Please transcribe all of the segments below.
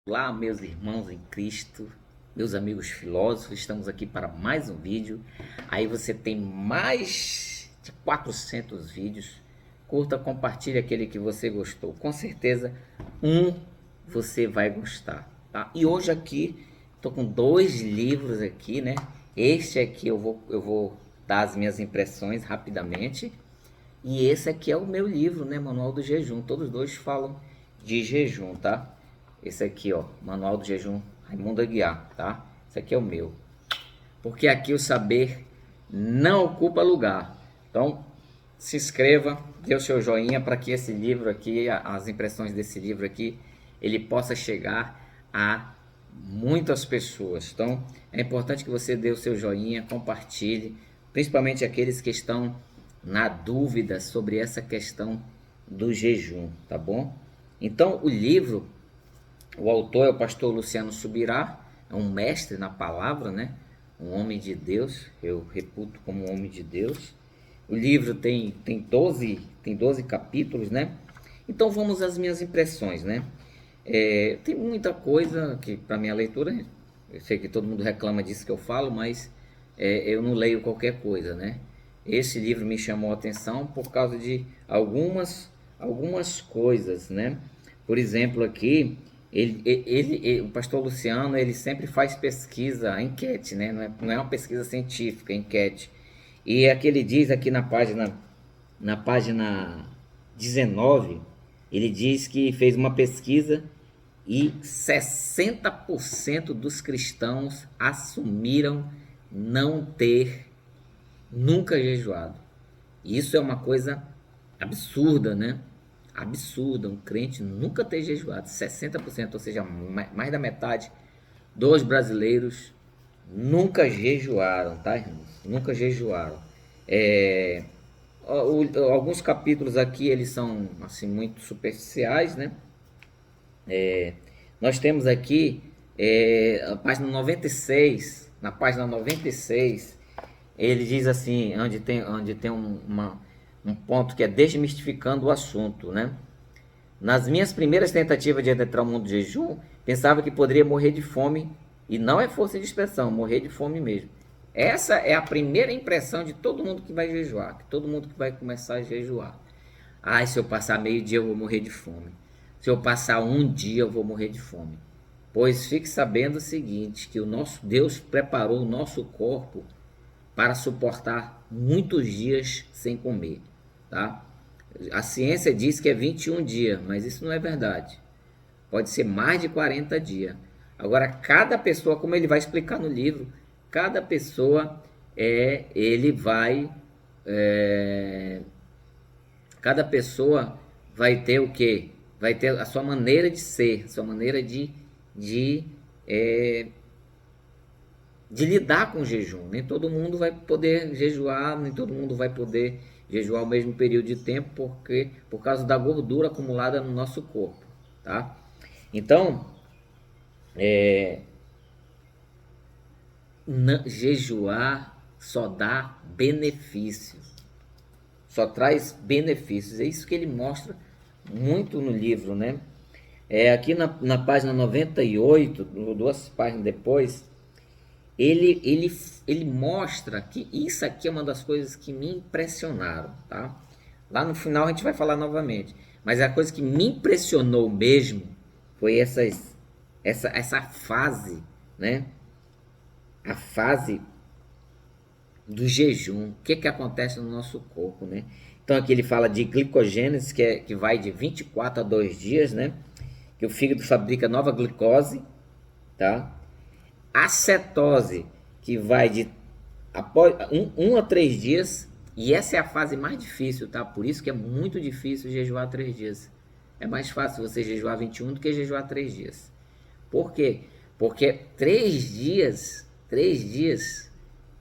Olá, meus irmãos em Cristo, meus amigos filósofos, estamos aqui para mais um vídeo. Aí você tem mais de 400 vídeos. Curta, compartilhe aquele que você gostou. Com certeza, você vai gostar, tá? E hoje aqui, estou com dois livros aqui, né? Este aqui eu vou dar as minhas impressões rapidamente. E esse aqui é o meu livro, né? Manual do Jejum. Todos dois falam de jejum, tá? Esse aqui, ó, Manual do Jejum, Raimundo Aguiar, tá? Esse aqui é o meu. Porque aqui o saber não ocupa lugar. Então, se inscreva, dê o seu joinha para que esse livro aqui, as impressões desse livro aqui, ele possa chegar a muitas pessoas. Então, é importante que você dê o seu joinha, compartilhe, principalmente aqueles que estão na dúvida sobre essa questão do jejum, tá bom? Então, o livro, o autor é o pastor Luciano Subirá, é um mestre na palavra, né? Um homem de Deus, eu reputo como um homem de Deus. O livro tem 12 capítulos, né? Então vamos às minhas impressões, né? Tem muita coisa que para minha leitura, eu sei que todo mundo reclama disso que eu falo, mas eu não leio qualquer coisa, né? Esse livro me chamou a atenção por causa de algumas coisas, né? Por exemplo, aqui, o pastor Luciano, ele sempre faz pesquisa, enquete, né? Não é uma pesquisa científica, enquete. E aqui ele diz aqui na página 19, ele diz que fez uma pesquisa e 60% dos cristãos assumiram não ter nunca jejuado. Isso é uma coisa absurda, né? Absurda, um crente nunca ter jejuado. 60%, ou seja, mais da metade dos brasileiros nunca jejuaram, tá, irmãos? Nunca jejuaram. É, alguns capítulos aqui, eles são, assim, muito superficiais, né? Nós temos aqui a página 96, na página 96, ele diz assim, onde tem um ponto que é desmistificando o assunto, né? Nas minhas primeiras tentativas de adentrar o mundo do jejum, pensava que poderia morrer de fome, e não é força de expressão, morrer de fome mesmo. Essa é a primeira impressão de todo mundo que vai jejuar, que todo mundo que vai começar a jejuar. Ai, se eu passar meio dia eu vou morrer de fome. Se eu passar um dia eu vou morrer de fome. Pois fique sabendo o seguinte, que o nosso Deus preparou o nosso corpo para suportar muitos dias sem comer, tá? A ciência diz que é 21 dias, mas isso não é verdade. Pode ser mais de 40 dias. Agora, cada pessoa, como ele vai explicar no livro, cada pessoa ele vai, é, cada pessoa vai ter o quê? Vai ter a sua maneira de ser, a sua maneira de, é, de lidar com o jejum. Nem todo mundo vai poder jejuar, nem todo mundo vai poder jejuar o mesmo período de tempo, porque por causa da gordura acumulada no nosso corpo, tá? Então, jejuar só dá benefício, só traz benefícios. É isso que ele mostra muito no livro, né? Aqui na página 98, duas páginas depois, ele mostra que isso aqui é uma das coisas que me impressionaram, tá? Lá no final a gente vai falar novamente. Mas a coisa que me impressionou mesmo foi essa fase, né? A fase do jejum. O que que acontece no nosso corpo, né? Então aqui ele fala de glicogênese, que vai de 24 a 2 dias, né? Que o fígado fabrica nova glicose, tá? Acetose, que vai de após 1 a 3 dias, e essa é a fase mais difícil, tá? Por isso que é muito difícil jejuar 3 dias. É mais fácil você jejuar 21 do que jejuar 3 dias. Por quê? Porque 3 dias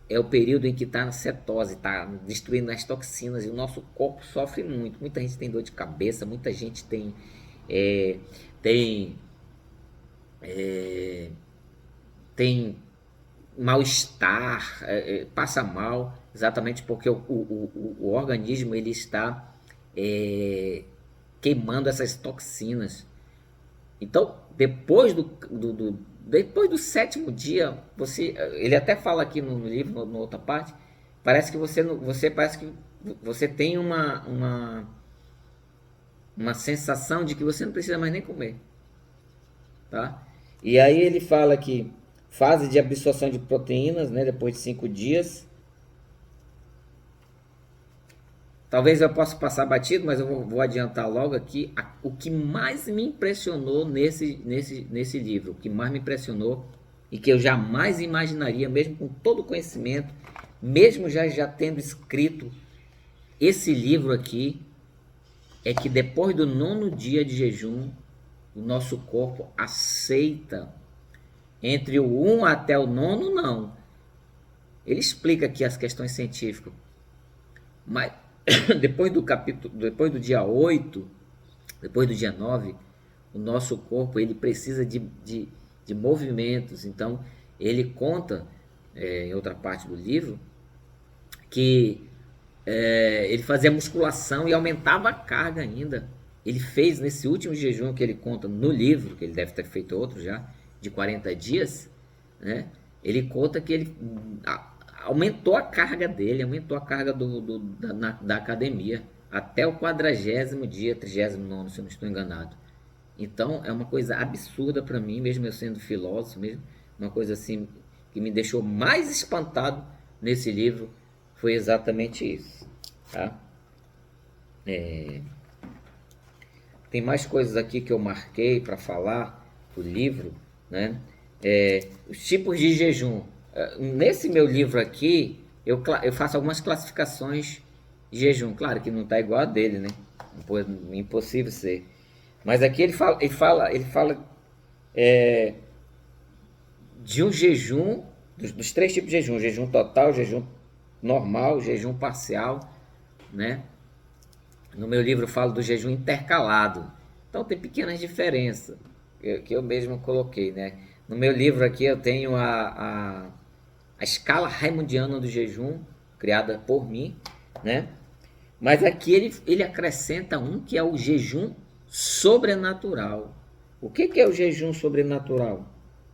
é o período em que está na cetose, está destruindo as toxinas e o nosso corpo sofre muito. Muita gente tem dor de cabeça, muita gente é, tem, tem mal-estar, passa mal, exatamente porque o organismo ele está queimando essas toxinas. Então, depois do sétimo dia, ele até fala aqui no livro, na outra parte, parece que parece que você tem uma sensação de que você não precisa mais nem comer, tá? E aí ele fala que fase de absorção de proteínas, né, depois de 5 dias. Talvez eu possa passar batido, mas eu vou adiantar logo aqui. O que mais me impressionou nesse livro, o que mais me impressionou e que eu jamais imaginaria, mesmo com todo o conhecimento, mesmo já tendo escrito esse livro aqui, é que depois do 9º dia de jejum, o nosso corpo aceita. Entre o 1 até o 9º, não. Ele explica aqui as questões científicas. Mas depois do dia 8, depois do dia 9, o nosso corpo ele precisa de movimentos. Então, ele conta, em outra parte do livro, que ele fazia musculação e aumentava a carga ainda. Ele fez nesse último jejum que ele conta no livro, que ele deve ter feito outro já, de 40 dias, né? Ele conta que ele aumentou a carga dele, aumentou a carga da academia, até o 40º dia, 39º, se eu não estou enganado. Então, é uma coisa absurda para mim, mesmo eu sendo filósofo, mesmo, uma coisa assim, que me deixou mais espantado nesse livro, foi exatamente isso, tá? Tem mais coisas aqui que eu marquei para falar do livro, né? Os tipos de jejum. Nesse meu livro aqui, eu faço algumas classificações de jejum. Claro que não está igual a dele, né? Impossível ser. Mas aqui ele fala de um jejum, dos 3 tipos de jejum: jejum total, jejum normal, jejum parcial, né? No meu livro eu falo do jejum intercalado. Então tem pequenas diferenças que eu mesmo coloquei, né? No meu livro aqui eu tenho a escala raimundiana do jejum, criada por mim, né? Mas aqui ele acrescenta um que é o jejum sobrenatural. O que é o jejum sobrenatural,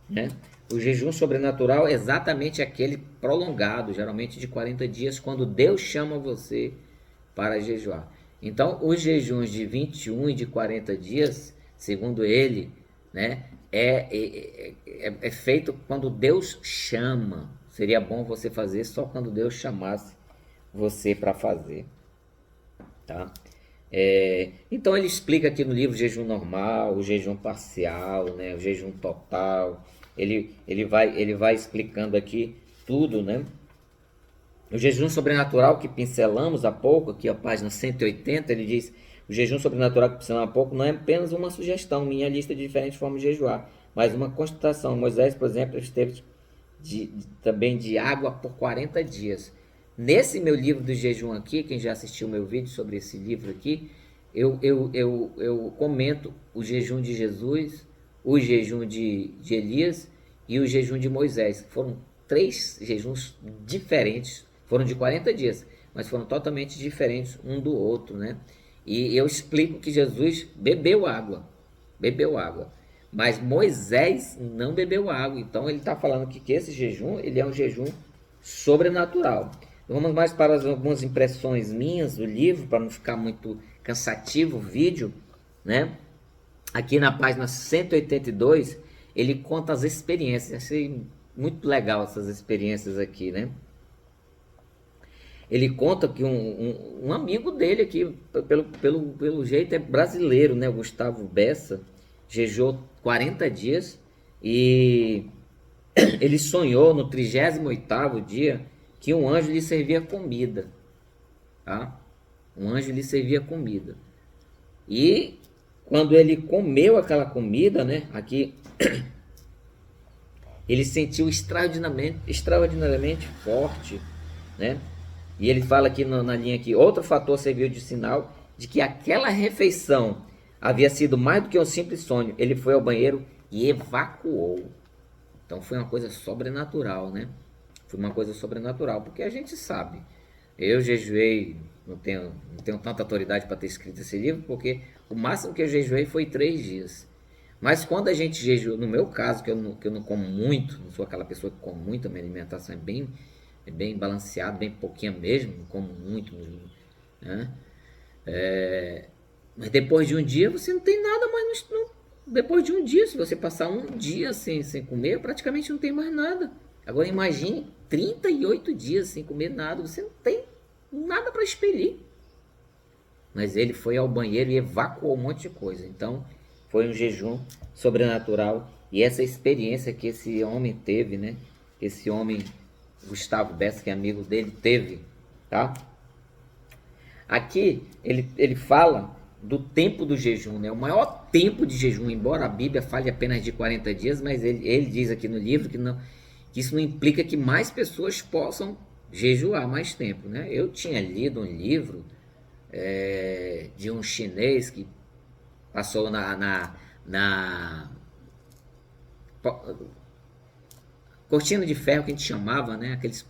né? O jejum sobrenatural é exatamente aquele prolongado, geralmente de 40 dias, quando Deus chama você para jejuar. Então, os jejuns de 21 e de 40 dias, segundo ele, né, é feito quando Deus chama. Seria bom você fazer só quando Deus chamasse você para fazer, tá? Então ele explica aqui no livro o jejum normal, o jejum parcial, né, o jejum total. Ele vai explicando aqui tudo, né? O jejum sobrenatural que pincelamos há pouco, aqui a página 180, ele diz: o jejum sobrenatural que pincelamos há pouco não é apenas uma sugestão, minha lista de diferentes formas de jejuar, mas uma constatação. Moisés, por exemplo, esteve também de água por 40 dias. Nesse meu livro do jejum aqui, quem já assistiu meu vídeo sobre esse livro aqui, eu comento o jejum de Jesus, o jejum de Elias e o jejum de Moisés. Foram 3 jejuns diferentes, foram de 40 dias, mas foram totalmente diferentes um do outro, né? E eu explico que Jesus bebeu água, mas Moisés não bebeu água. Então ele está falando que esse jejum ele é um jejum sobrenatural. Vamos mais para algumas impressões minhas do livro, para não ficar muito cansativo o vídeo, né? Aqui na página 182, ele conta as experiências. Achei muito legal essas experiências aqui, né? Ele conta que um amigo dele aqui, pelo jeito é brasileiro, né? O Gustavo Bessa, jejuou 40 dias e ele sonhou no 38º dia que um anjo lhe servia comida, tá? Um anjo lhe servia comida. E quando ele comeu aquela comida, né? Aqui ele sentiu extraordinariamente forte, né? E ele fala aqui na linha aqui: outro fator serviu de sinal de que aquela refeição havia sido mais do que um simples sonho. Ele foi ao banheiro e evacuou. Então foi uma coisa sobrenatural, né? Foi uma coisa sobrenatural, porque a gente sabe. Eu jejuei, não tenho tanta autoridade para ter escrito esse livro, porque o máximo que eu jejuei foi 3 dias. Mas quando a gente jejua, no meu caso, que eu não como muito, não sou aquela pessoa que come muito, a minha alimentação é bem balanceada, bem pouquinha mesmo, não como muito, né? Mas depois de um dia você não tem nada mais depois de um dia, se você passar um dia sem comer, praticamente não tem mais nada. Agora imagine 38 dias sem comer nada, você não tem nada para expelir. Mas ele foi ao banheiro e evacuou um monte de coisa. Então foi um jejum sobrenatural. E essa experiência que esse homem teve, né? Esse homem, Gustavo Bessa, que é amigo dele, teve, tá? Aqui ele fala do tempo do jejum, né? O maior tempo de jejum, embora a Bíblia fale apenas de 40 dias, mas ele diz aqui no livro que isso não implica que mais pessoas possam jejuar mais tempo, né? Eu tinha lido um livro de um chinês que passou na cortina de ferro que a gente chamava, né? Aqueles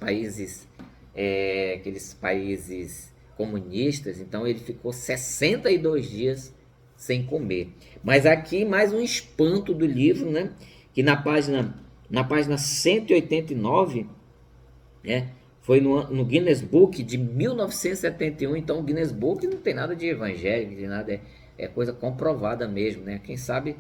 países comunistas. Então ele ficou 62 dias sem comer. Mas aqui mais um espanto do livro, né? Que na página 189, né? Foi no Guinness Book de 1971. Então o Guinness Book não tem nada de evangélico, de nada, é coisa comprovada mesmo, né? Quem sabe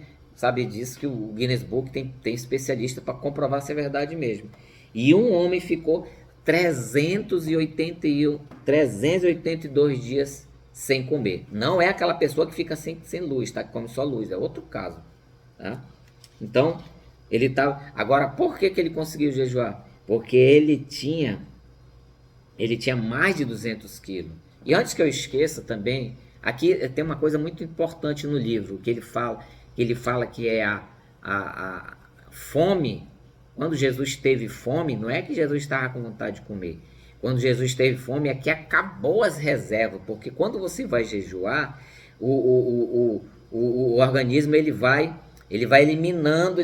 disso, que o Guinness Book tem especialista para comprovar se é verdade mesmo. E um homem ficou 382 dias sem comer. Não é aquela pessoa que fica sem luz, tá? Que come só luz, é outro caso, tá? Então, ele tá. Agora, por que ele conseguiu jejuar? Porque ele tinha mais de 200 quilos. E antes que eu esqueça também, aqui tem uma coisa muito importante no livro, que ele fala que é a fome. Quando Jesus teve fome, não é que Jesus estava com vontade de comer. Quando Jesus teve fome é que acabou as reservas, porque quando você vai jejuar, o organismo ele vai eliminando,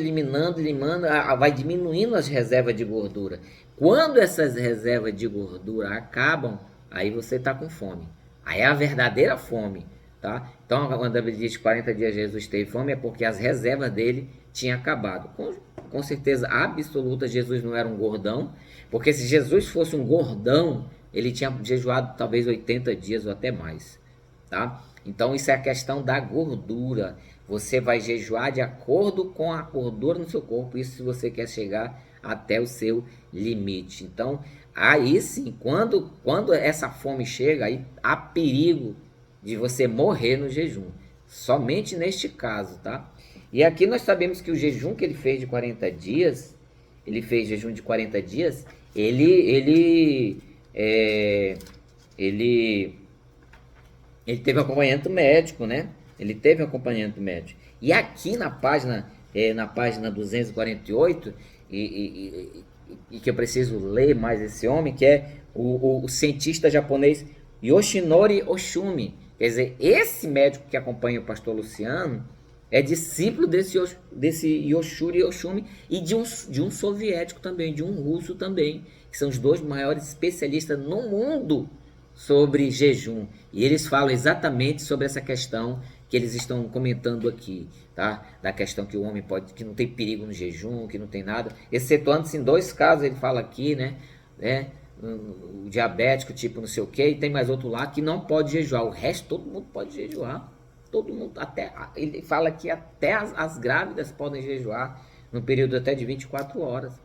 vai diminuindo as reservas de gordura. Quando essas reservas de gordura acabam, aí você está com fome. Aí é a verdadeira fome, tá? Então, quando a Bíblia diz que 40 dias Jesus teve fome, é porque as reservas dele tinham acabado. Com certeza absoluta, Jesus não era um gordão, porque se Jesus fosse um gordão, ele tinha jejuado talvez 80 dias ou até mais, tá? Então, isso é a questão da gordura. Você vai jejuar de acordo com a gordura no seu corpo, isso se você quer chegar até o seu limite. Então, aí sim, quando essa fome chega, aí há perigo de você morrer no jejum. Somente neste caso, tá? E aqui nós sabemos que o jejum que ele fez de 40 dias, ele teve acompanhamento médico, né? Ele teve acompanhamento médico. E aqui na página 248, e que eu preciso ler mais esse homem, que é o cientista japonês Yoshinori Oshumi. Quer dizer, esse médico que acompanha o pastor Luciano é discípulo desse Yoshuri Oshumi e de um soviético também, de um russo também, que são os dois maiores especialistas no mundo sobre jejum. E eles falam exatamente sobre essa questão que eles estão comentando aqui, tá? Da questão que o homem que não tem perigo no jejum, que não tem nada, excetuando-se em dois casos, ele fala aqui, né? O diabético, tipo não sei o que, e tem mais outro lá que não pode jejuar. O resto, todo mundo pode jejuar. Todo mundo, ele fala que até as grávidas podem jejuar no período até de 24 horas.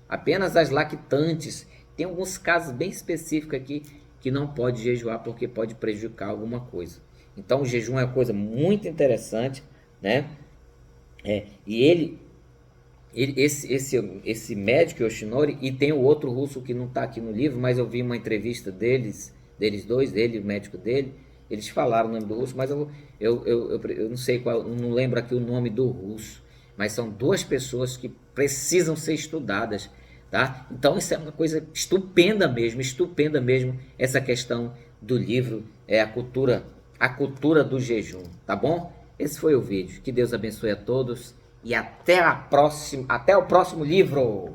Apenas as lactantes. Tem alguns casos bem específicos aqui que não pode jejuar porque pode prejudicar alguma coisa. Então o jejum é uma coisa muito interessante, né? E esse médico Yoshinori, e tem o outro russo que não está aqui no livro, mas eu vi uma entrevista deles dois, ele e o médico dele, eles falaram o nome do russo, mas eu não sei qual, não lembro aqui o nome do russo, mas são duas pessoas que precisam ser estudadas, tá? Então isso é uma coisa estupenda mesmo, essa questão do livro, a cultura do jejum, tá bom? Esse foi o vídeo, que Deus abençoe a todos e até o próximo livro.